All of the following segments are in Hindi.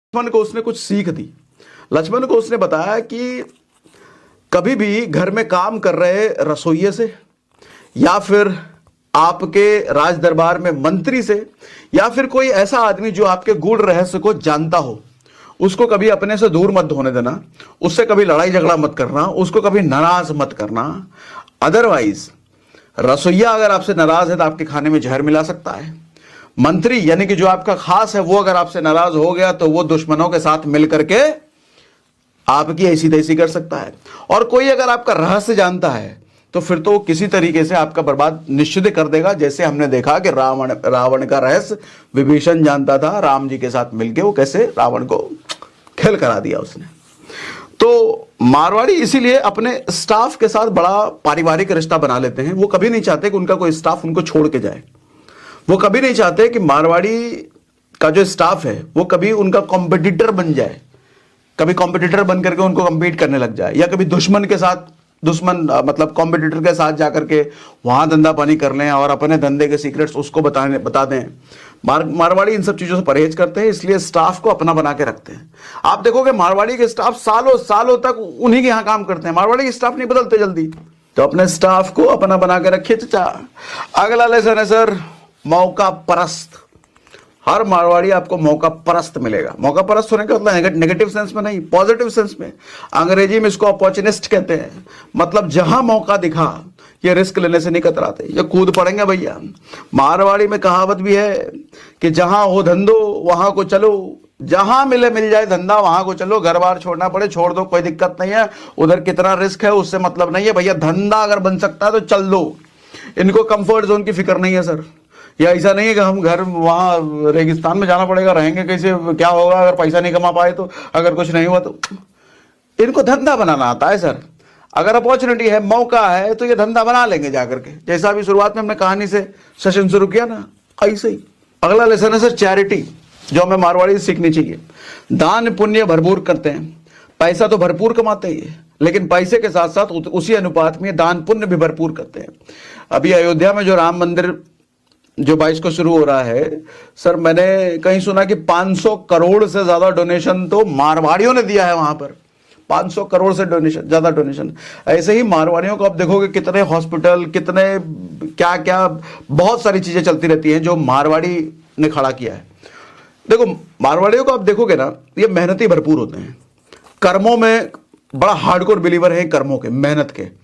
लक्ष्मण को उसने कुछ सीख दी। लक्ष्मण को उसने बताया कि कभी भी घर में काम कर रहे रसोइये से या फिर आपके राज दरबार में मंत्री से या फिर कोई ऐसा आदमी जो आपके गूढ़ रहस्य को जानता हो, उसको कभी अपने से दूर मत होने देना, उससे कभी लड़ाई झगड़ा मत करना, उसको कभी नाराज मत करना। अदरवाइज रसोइया अगर आपसे नाराज है तो आपके खाने में जहर मिला सकता है। मंत्री यानी कि जो आपका खास है वो अगर आपसे नाराज हो गया तो वो दुश्मनों के साथ मिलकर के आपकी ऐसी तैसी कर सकता है। और कोई अगर आपका रहस्य जानता है तो फिर तो किसी तरीके से आपका बर्बाद निश्चित कर देगा। जैसे हमने देखा कि रावण का रहस्य विभीषण जानता था, राम जी के साथ मिलके वो कैसे रावण को खेल करा दिया उसने। तो मारवाड़ी इसीलिए अपने स्टाफ के साथ बड़ा पारिवारिक रिश्ता बना लेते हैं। वो कभी नहीं चाहते कि उनका कोई स्टाफ उनको छोड़ के जाए। वो कभी नहीं चाहते कि मारवाड़ी का जो स्टाफ है वो कभी उनका कॉम्पिटिटर बन जाए, कभी कॉम्पिटिटर बन करके उनको कम्पीट करने लग जाए, या कभी दुश्मन मतलब कॉम्पिटिटर के साथ जाकर के वहां धंधा पानी कर लें और अपने धंधे के सीक्रेट्स उसको बता दें। मारवाड़ी इन सब चीजों से परहेज करते हैं, इसलिए स्टाफ को अपना बना के रखते हैं। आप देखोगे मारवाड़ी के स्टाफ सालों सालों तक उन्हीं के यहां काम करते हैं। मारवाड़ी के स्टाफ नहीं बदलते जल्दी। तो अपने स्टाफ को अपना बना के रखिए चाचा। अगला लेसन है सर मौका परस्त। हर मारवाड़ी आपको मौका परस्त मिलेगा। मौका परस्त होने का मतलब नेगेटिव सेंस में नहीं, पॉजिटिव सेंस में। अंग्रेजी में इसको अपॉर्चुनिस्ट कहते हैं। मतलब जहां मौका दिखा ये रिस्क लेने से नहीं कतराते, ये कूद पड़ेंगे भैया। मारवाड़ी में कहावत भी है कि जहां हो धंधो वहां को चलो, जहां मिल जाए धंधा वहां को चलो। घर बार छोड़ना पड़े छोड़ दो, कोई दिक्कत नहीं है। उधर कितना रिस्क है उससे मतलब नहीं है भैया। धंधा अगर बन सकता है तो चल दो। इनको कंफर्ट जोन की फिक्र नहीं है सर। या ऐसा नहीं है कि हम घर वहां रेगिस्तान में जाना पड़ेगा, रहेंगे कैसे, क्या होगा अगर पैसा नहीं कमा पाए तो, अगर कुछ नहीं हुआ तो। इनको धंधा बनाना आता है सर। अगर अपॉर्चुनिटी है, मौका है तो ये धंधा बना लेंगे जाकर के। जैसा अभी शुरुआत में हमने कहानी से सेशन शुरू किया ना, ऐसे ही। अगला लेसन है सर चैरिटी, जो हमें मारवाड़ी से सीखनी चाहिए। दान पुण्य भरपूर करते हैं, पैसा तो भरपूर कमाते ही है, लेकिन पैसे के साथ साथ उसी अनुपात में दान पुण्य भी भरपूर करते हैं। अभी अयोध्या में जो राम मंदिर जो 22 को शुरू हो रहा है सर, मैंने कहीं सुना कि 500 करोड़ से ज्यादा डोनेशन तो मारवाड़ियों ने दिया है वहां पर। 500 करोड़ से ज्यादा डोनेशन। ऐसे ही मारवाड़ियों को आप देखोगे कितने हॉस्पिटल, कितने क्या क्या बहुत सारी चीजें चलती रहती हैं जो मारवाड़ी ने खड़ा किया है। देखो मारवाड़ियों को आप देखोगे ना, ये मेहनती भरपूर होते हैं, कर्मों में बड़ा हार्डकोर बिलीवर है, कर्मों के, मेहनत के।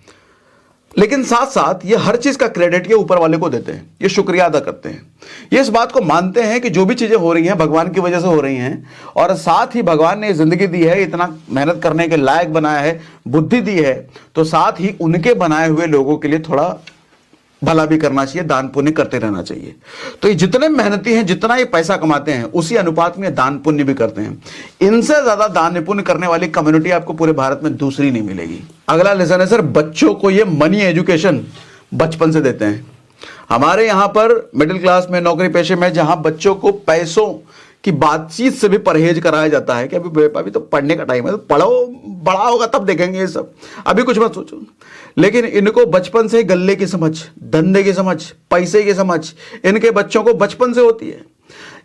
लेकिन साथ साथ ये हर चीज का क्रेडिट ये ऊपर वाले को देते हैं, ये शुक्रिया अदा करते हैं। ये इस बात को मानते हैं कि जो भी चीजें हो रही हैं भगवान की वजह से हो रही हैं, और साथ ही भगवान ने जिंदगी दी है, इतना मेहनत करने के लायक बनाया है, बुद्धि दी है, तो साथ ही उनके बनाए हुए लोगों के लिए थोड़ा भला भी करना चाहिए, दान पुण्य करते रहना चाहिए। तो ये जितने मेहनती हैं, जितना ये पैसा कमाते हैं, उसी अनुपात में दान पुण्य भी करते हैं। इनसे ज्यादा दान पुण्य करने वाली कम्युनिटी आपको पूरे भारत में दूसरी नहीं मिलेगी। अगला लेसन है सर बच्चों को ये मनी एजुकेशन बचपन से देते हैं। हमारे यहां पर मिडिल क्लास में, नौकरी पेशे में, जहां बच्चों को पैसों की बातचीत से भी परहेज कराया जाता है कि अभी तो पढ़ने का टाइम है, तो पढ़ो, बड़ा होगा तब देखेंगे ये सब, अभी कुछ मत सोचो। लेकिन इनको बचपन से गल्ले की समझ, धंधे की समझ, पैसे की समझ इनके बच्चों को बचपन से होती है।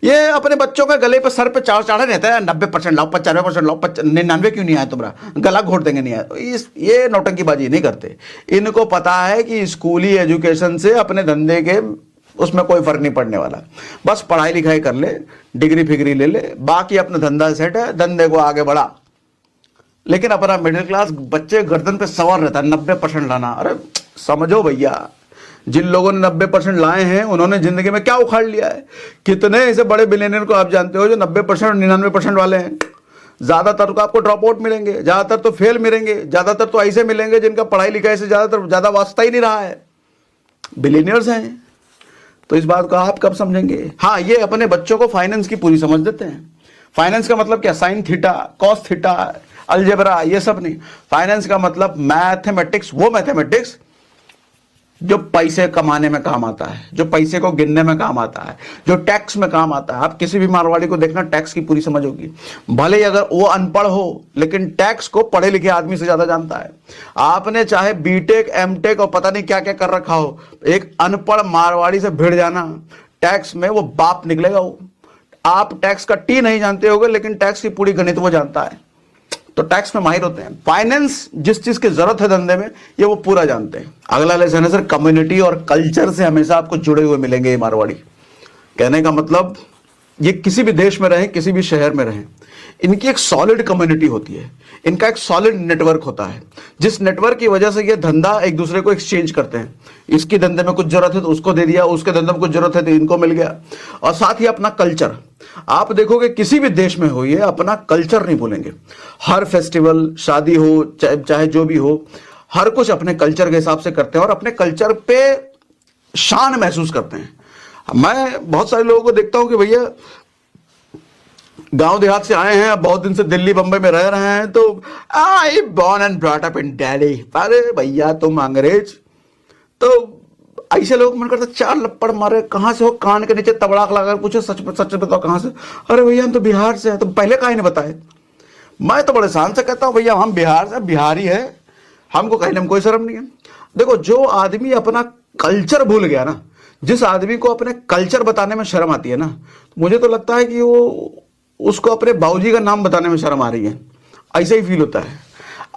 ये अपने बच्चों का गले पर सर पे चढ़ा रहता है, 90% लाओ, 95% लाओ, 99 क्यों नहीं आया तुम्हारा, गला घोट देंगे नहीं आया। ये नौटंकीबाजी नहीं करते। इनको पता है कि स्कूली एजुकेशन से अपने धंधे के उसमें कोई फर्क नहीं पड़ने वाला। बस पढ़ाई लिखाई कर ले, डिग्री फिग्री ले ले, बाकी अपना धंधा सेट है, धंधे को आगे बढ़ा। लेकिन अपना मिडिल क्लास बच्चे गर्दन पे सवार रहता है 90% लाना। अरे समझो भैया, जिन लोगों ने 90% लाए हैं उन्होंने जिंदगी में क्या उखाड़ लिया है। कितने ऐसे बड़े बिलियनियर को आप जानते हो जो 90% और 99% वाले हैं। ज्यादातर तो आपको ड्रॉप आउट मिलेंगे, ज्यादातर तो फेल मिलेंगे, ज्यादातर तो ऐसे मिलेंगे जिनका पढ़ाई लिखाई से ज्यादा वास्ता ही नहीं रहा है, बिलियनियर्स हैं। तो इस बात को आप कब समझेंगे? हाँ, ये अपने बच्चों को फाइनेंस की पूरी समझ देते हैं। फाइनेंस का मतलब क्या, sine theta, cos theta, algebra, ये सब नहीं। फाइनेंस का मतलब मैथमेटिक्स, वो मैथमेटिक्स जो पैसे कमाने में काम आता है, जो पैसे को गिनने में काम आता है, जो टैक्स में काम आता है। आप किसी भी मारवाड़ी को देखना, टैक्स की पूरी समझ होगी। भले ही अगर वो अनपढ़ हो, लेकिन टैक्स को पढ़े लिखे आदमी से ज्यादा जानता है। आपने चाहे बीटेक, एमटेक और पता नहीं क्या क्या कर रखा हो, एक अनपढ़ मारवाड़ी से भिड़ जाना टैक्स में, वो बाप निकलेगा। वो आप टैक्स का टी नहीं जानते होगे, लेकिन टैक्स की पूरी गणित वो जानता है, तो टैक्स में माहिर होते हैं। फाइनेंस जिस चीज की जरूरत है धंधे में, ये वो पूरा जानते हैं। अगला लेसन है सर, कम्युनिटी और कल्चर से हमेशा आपको जुड़े हुए मिलेंगे ये मारवाड़ी। कहने का मतलब ये किसी भी देश में रहे, किसी भी शहर में रहे, इनकी एक सॉलिड कम्युनिटी होती है, इनका एक सॉलिड नेटवर्क होता है, जिस नेटवर्क की वजह से ये धंधा एक दूसरे को एक्सचेंज करते हैं। इसकी धंधे में कुछ जरूरत है तो उसको दे दिया, उसके धंधे में कुछ जरूरत है तो इनको मिल गया। और साथ ही अपना कल्चर, आप देखोगे किसी भी देश में हो, ये अपना कल्चर नहीं भूलेंगे। हर फेस्टिवल, शादी हो चाहे जो भी हो, हर कुछ अपने कल्चर के हिसाब से करते हैं और अपने कल्चर पे शान महसूस करते हैं। मैं बहुत सारे लोगों को देखता हूं कि भैया गांव देहात से आए हैं, बहुत दिन से दिल्ली बंबई में रह रहे हैं, तो I born and brought up in Delhi. अरे भैया तुम अंग्रेज, तो ऐसे लोग मन करता चार लपड़ मारे, कहां से हो, कान के नीचे तबड़ाक लगा पूछे सच सच बताओ कहां से। अरे भैया हम तो बिहार से हैं। तो पहले काहे नहीं बताए? मैं तो बड़े शान से कहता हूं भैया हम बिहार से, बिहारी है, हमको कहने में कोई शर्म नहीं है। देखो, जो आदमी अपना कल्चर भूल गया ना, जिस आदमी को अपने कल्चर बताने में शर्म आती है ना, मुझे तो लगता है कि वो उसको अपने बाबूजी का नाम बताने में शर्म आ रही है। ऐसा ही फील होता है।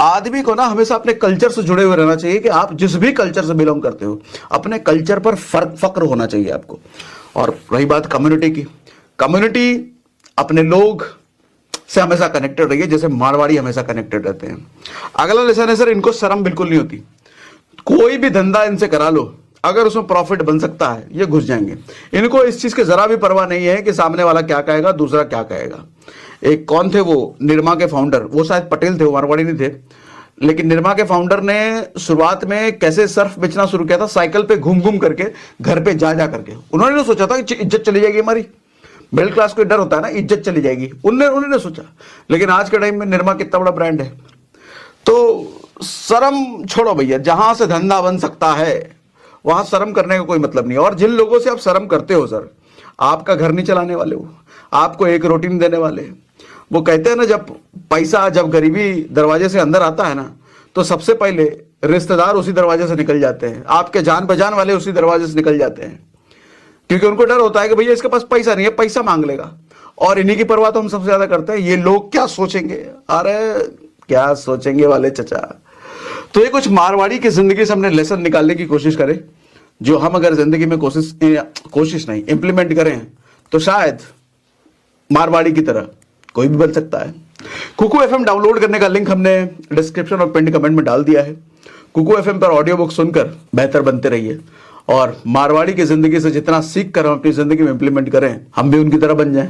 आदमी को ना हमेशा अपने कल्चर से जुड़े हुए रहना चाहिए कि आप जिस भी कल्चर से बिलोंग करते हो, अपने कल्चर पर फक्र होना चाहिए आपको। और रही बात कम्युनिटी की, कम्युनिटी अपने लोग से हमेशा कनेक्टेड रहिए, जैसे मारवाड़ी हमेशा कनेक्टेड रहते हैं। अगला लेसन है सर, इनको शर्म बिल्कुल नहीं होती। कोई भी धंधा इनसे करा लो, अगर उसमें प्रॉफिट बन सकता है, ये घुस जाएंगे। इनको इस चीज की जरा भी परवाह नहीं है कि सामने वाला क्या कहेगा, दूसरा क्या कहेगा। एक कौन थे वो, निरमा के फाउंडर, वो शायद पटेल थे, वो मारवाड़ी नहीं थे, लेकिन निरमा के फाउंडर ने शुरुआत में कैसे सर्फ बेचना शुरू किया था, साइकिल पे घूम घूम करके, घर पे जा जा करके। उन्होंने नहीं सोचा था कि इज्जत चली जाएगी हमारी, मिडिल क्लास को डर होता है ना, इज्जत चली जाएगी, उन्होंने सोचा। लेकिन आज के टाइम में निरमा कितना बड़ा ब्रांड है। तो शर्म छोड़ो भैया, जहां से धंधा बन सकता है वहां शर्म करने का कोई मतलब नहीं। और जिन लोगों से आप शर्म करते हो सर, आपका घर नहीं चलाने वाले, वो आपको एक रोटी नहीं देने वाले। वो कहते हैं ना, जब पैसा, जब गरीबी दरवाजे से अंदर आता है ना, तो सबसे पहले रिश्तेदार उसी दरवाजे से निकल जाते हैं, आपके जान पहचान वाले उसी दरवाजे से निकल जाते हैं, क्योंकि उनको डर होता है कि भैया इसके पास पैसा नहीं है, पैसा मांग लेगा। और इन्हीं की परवाह तो हम सबसे ज्यादा करते हैं, ये लोग क्या सोचेंगे, अरे क्या सोचेंगे वाले चचा। तो ये कुछ मारवाड़ी की जिंदगी से हमने लेसन निकालने की कोशिश करें, जो हम अगर जिंदगी में कोशिश नहीं इंप्लीमेंट करें, तो शायद मारवाड़ी की तरह कोई भी बन सकता है। कुकू एफएम डाउनलोड करने का लिंक हमने डिस्क्रिप्शन और पिन कमेंट में डाल दिया है। कुकू एफएम पर ऑडियो बुक सुनकर बेहतर बनते रहिए, और मारवाड़ी की जिंदगी से जितना सीख कर हम अपनी जिंदगी में इंप्लीमेंट करें, हम भी उनकी तरह बन जाएं।